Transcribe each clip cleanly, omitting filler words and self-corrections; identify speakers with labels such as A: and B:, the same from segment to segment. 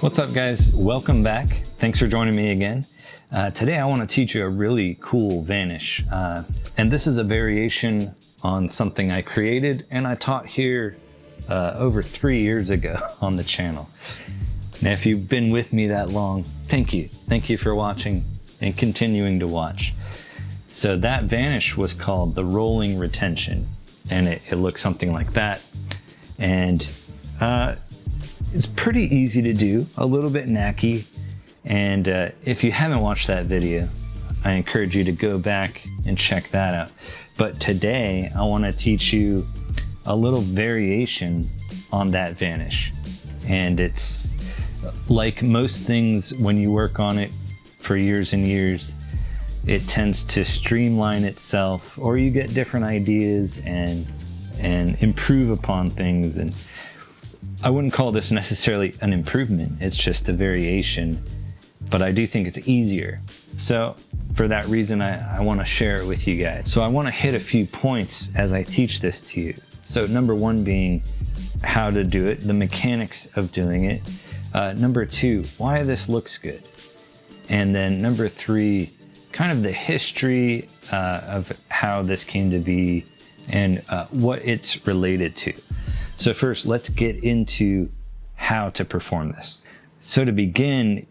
A: What's up, guys? Welcome back. Thanks for joining me again. Today I want to teach you a really cool vanish. And this is a variation on something I created and I taught here over 3 years ago on the channel. Now, if you've been with me that long, thank you. Thank you for watching and continuing to watch. So that vanish was called the rolling retention, and it looks something like that. And it's pretty easy to do, a little bit knacky. And if you haven't watched that video, I encourage you to go back and check that out. But today I want to teach you a little variation on that vanish. And it's like most things, when you work on it for years and years, it tends to streamline itself, or you get different ideas and improve upon things. And I wouldn't call this necessarily an improvement, it's just a variation, but I do think it's easier. So for that reason, I want to share it with you guys. So I want to hit a few points as I teach this to you. So number one being how to do it, the mechanics of doing it. Number two, why this looks good. And then number three, kind of the history of how this came to be and what it's related to. So first, let's get into how to perform this. So to begin,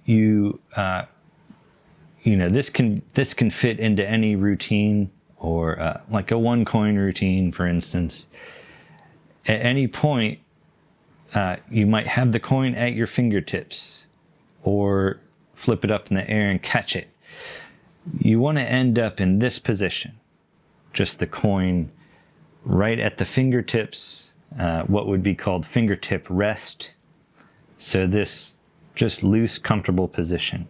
A: this can fit into any routine, or like a one coin routine, for instance. At any point, you might have the coin at your fingertips, or flip it up in the air and catch it. You want to end up in this position, just the coin right at the fingertips, what would be called fingertip rest. So this just loose, comfortable position.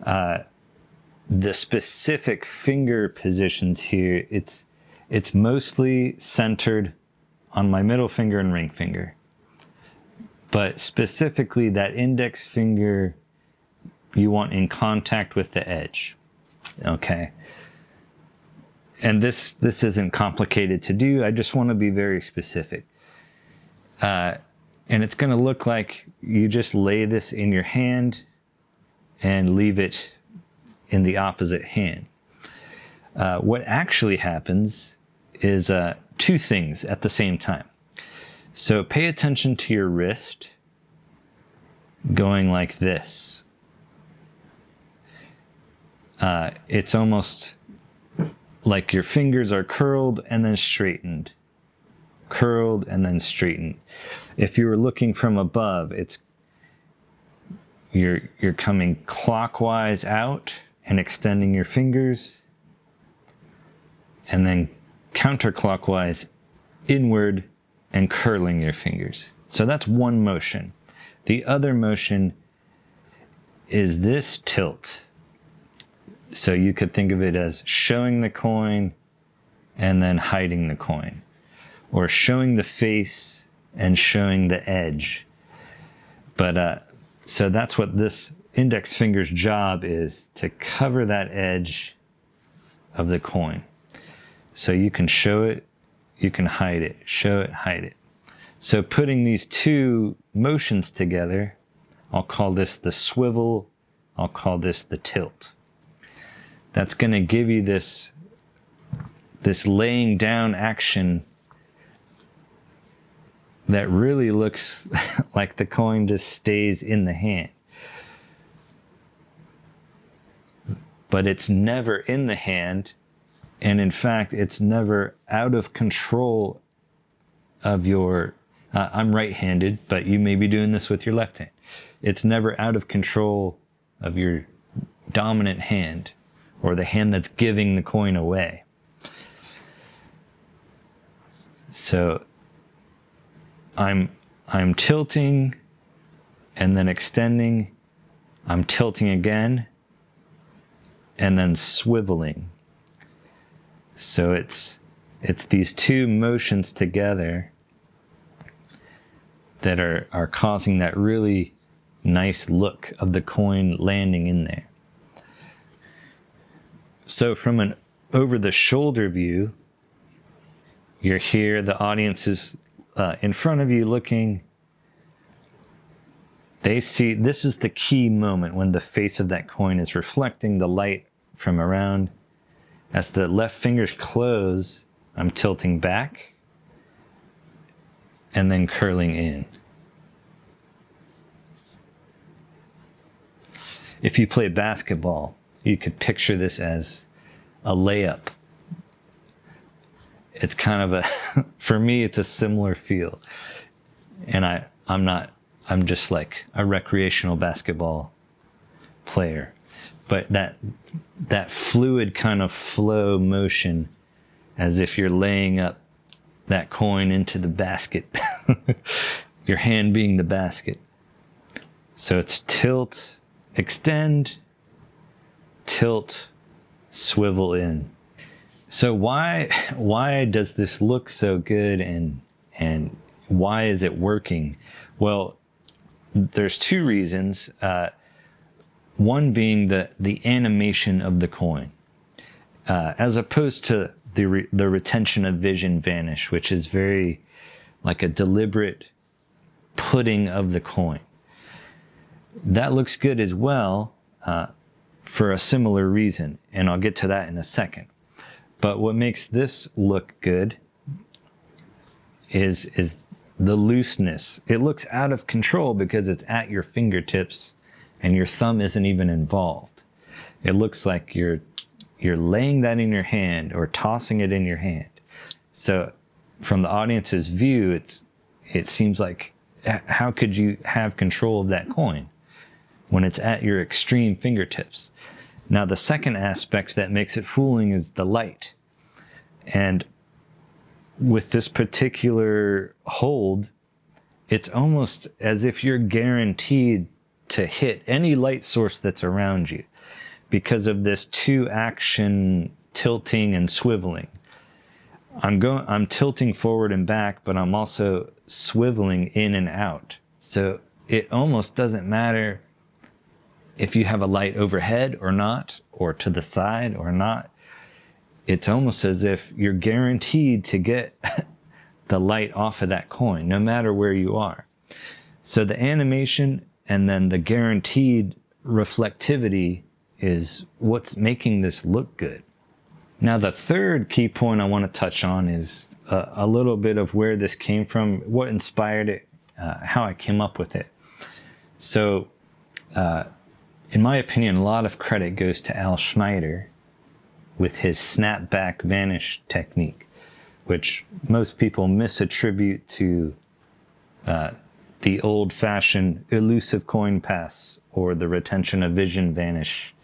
A: The specific finger positions here, it's mostly centered on my middle finger and ring finger. But specifically that index finger, you want in contact with the edge, okay? And this isn't complicated to do. I just want to be very specific. And it's going to look like you just lay this in your hand and leave it in the opposite hand. What actually happens is two things at the same time. So pay attention to your wrist going like this. It's almost like your fingers are curled and then straightened, curled and then straightened. If you were looking from above, you're coming clockwise out and extending your fingers, and then counterclockwise inward and curling your fingers. So that's one motion. The other motion is this tilt. So you could think of it as showing the coin and then hiding the coin, or showing the face and showing the edge. But so that's what this index finger's job is, to cover that edge of the coin. So you can show it, you can hide it, show it, hide it. So putting these two motions together, I'll call this the swivel, I'll call this the tilt. That's going to give you this laying down action that really looks like the coin just stays in the hand. But it's never in the hand, and in fact, it's never out of control of your, I'm right-handed, but you may be doing this with your left hand. It's never out of control of your dominant hand, or the hand that's giving the coin away. So I'm tilting and then extending, I'm tilting again, and then swiveling. So it's these two motions together that are causing that really nice look of the coin landing in there. So from an over-the-shoulder view, you're here, the audience is in front of you looking. they see, this is the key moment when the face of that coin is reflecting the light from around. As the left fingers close, I'm tilting back and then curling in. If you play basketball, you could picture this as a layup. It's kind of a, for me, it's a similar feel. And I'm just like a recreational basketball player. But that fluid kind of flow motion, as if you're laying up that coin into the basket, your hand being the basket. So it's tilt, extend, tilt, swivel in. So why does this look so good, and why is it working? Well, there's two reasons. One being the animation of the coin, as opposed to the retention of vision Vanish, which is very like a deliberate putting of the coin. That looks good as well, for a similar reason, and I'll get to that in a second. But what makes this look good is the looseness. It looks out of control because it's at your fingertips and your thumb isn't even involved. It looks like you're laying that in your hand or tossing it in your hand. So from the audience's view, it seems like, how could you have control of that coin when it's at your extreme fingertips? Now, the second aspect that makes it fooling is the light. And with this particular hold, it's almost as if you're guaranteed to hit any light source that's around you because of this two action tilting and swiveling. I'm tilting forward and back, but I'm also swiveling in and out. So it almost doesn't matter if you have a light overhead or not, or to the side or not. It's almost as if you're guaranteed to get the light off of that coin, no matter where you are. So the animation and then the guaranteed reflectivity is what's making this look good. Now, the third key point I want to touch on is a little bit of where this came from, what inspired it, how I came up with it. So, in my opinion, a lot of credit goes to Al Schneider with his snapback Vanish technique, which most people misattribute to the old-fashioned elusive coin pass or the retention of vision Vanish,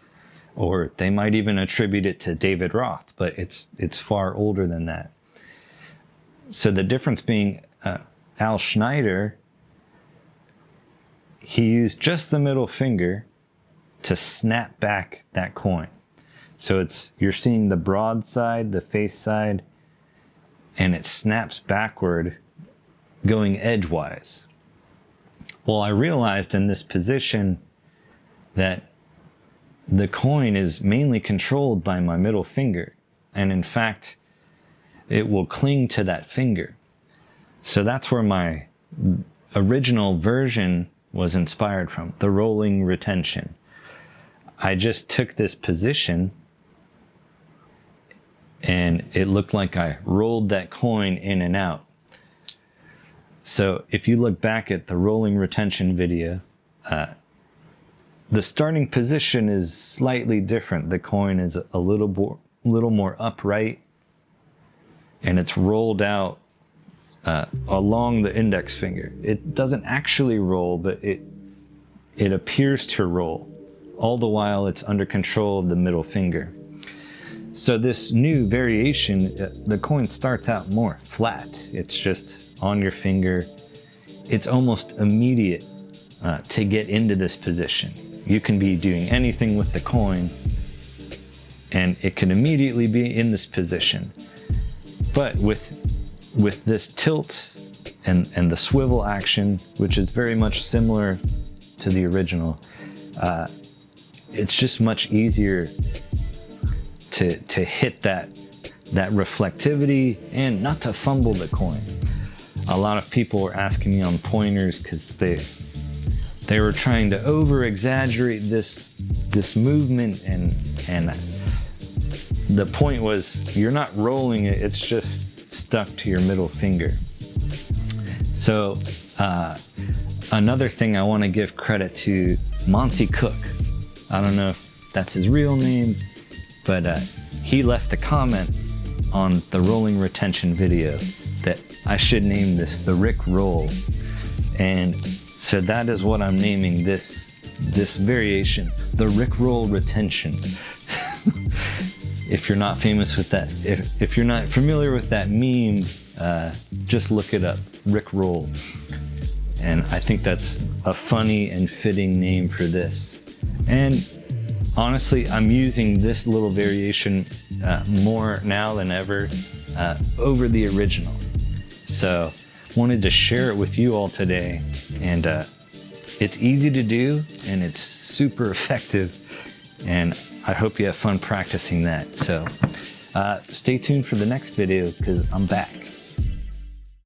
A: or they might even attribute it to David Roth, but it's far older than that. So the difference being Al Schneider, he used just the middle finger to snap back that coin. So you're seeing the broad side, the face side, and it snaps backward going edgewise. Well, I realized in this position that the coin is mainly controlled by my middle finger. And in fact, it will cling to that finger. So that's where my original version was inspired from, the rolling retention. I just took this position and it looked like I rolled that coin in and out. So if you look back at the rolling retention video, the starting position is slightly different. The coin is a little more upright, and it's rolled out along the index finger. It doesn't actually roll, but it appears to roll. All the while it's under control of the middle finger. So this new variation, the coin starts out more flat. It's just on your finger. It's almost immediate to get into this position. You can be doing anything with the coin and it can immediately be in this position. But with this tilt and the swivel action, which is very much similar to the original, it's just much easier to hit that reflectivity and not to fumble the coin. A lot of people were asking me on pointers because they were trying to over exaggerate this movement, and the point was you're not rolling it, it's just stuck to your middle finger. So another thing I want to give credit to Monty Cook. I don't know if that's his real name, but he left a comment on the rolling retention video that I should name this the Rick Roll. And so that is what I'm naming this variation, the Rick Roll retention. If you're not famous with that, if you're not familiar with that meme, just look it up, Rick Roll. And I think that's a funny and fitting name for this. And honestly, I'm using this little variation more now than ever over the original. So wanted to share it with you all today. And it's easy to do and it's super effective. And I hope you have fun practicing that. So stay tuned for the next video because I'm back.